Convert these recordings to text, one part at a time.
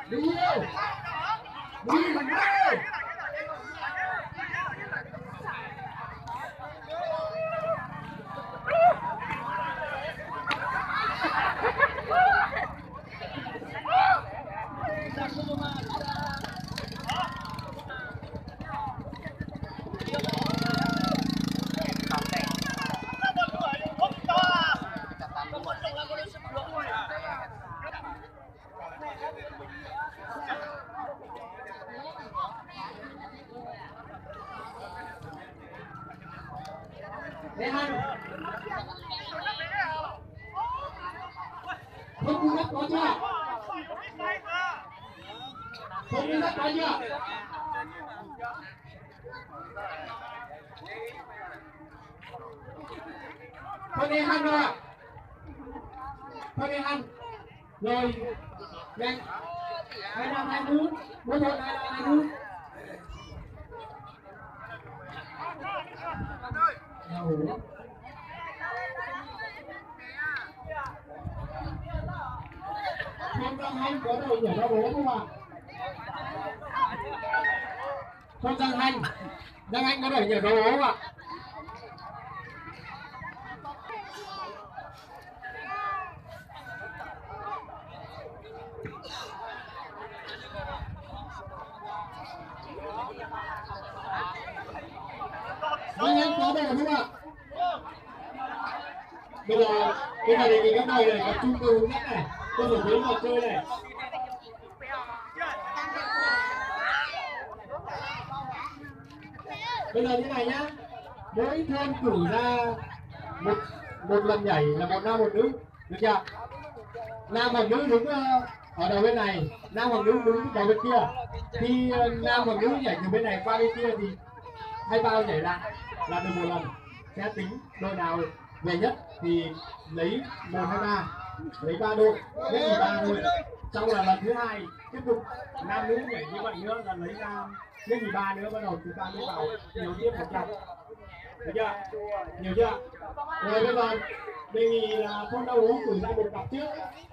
Đi đâu? Đi mình ơi! Để ăn. Không cú đất có chưa? Không cú đất có chưa? Thôi đi ăn rồi. Thôi đi ăn. Rồi. Nhanh. 2-5-2 4 1 2-5-2 Không có đội nhảy ra bố không ạ? Không Giang Anh có đội nhảy ra bố không ạ? Giang Anh có đội không ạ? Bây giờ đề nghị các đội này tập trung từ hướng này, tôi phải đến vào chơi này. Bây giờ như này nhá, mỗi thôn cử ra một lần nhảy là một nam một nữ, được chưa? Nam hoặc nữ đứng ở đầu bên này, nam hoặc nữ đứng đầu bên kia. Khi nam hoặc nữ nhảy từ bên này qua bên kia thì hai bao nhảy lại là được một lần, sẽ tính đội nào về nhất thì lấy 1 2 3, lấy 3 đội, nhất thì 3 người. Trong là lần thứ hai tiếp tục nam nữ nhảy như vậy nữa là lấy ra nhất thì 3 nữa, bắt đầu chúng ta mới vào nhiều tiếp 100. Được chưa? Nhiều chưa? Rồi bây giờ đề nghị là thôn Đau Ú cử ra một cặp trước,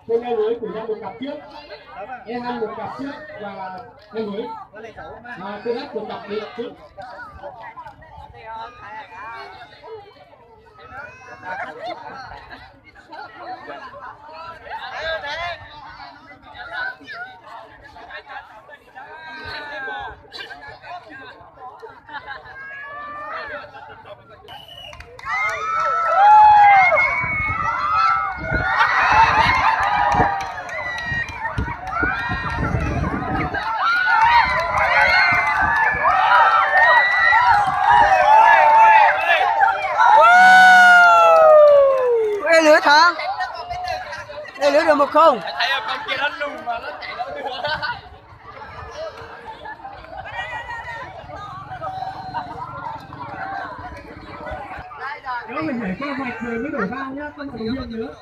thôn Eo Lưới cử ra một cặp trước, E2 một cặp trước và Eo Lưới tôi đắt một cặp đi trước. Lửa thằng đây lửa được 1-0. Thấy con kia nó lùn mà nó chạy đâu được. Nếu mình nhảy qua vạch rồi mới đổ vào nhá, không phải đổ viên nữa.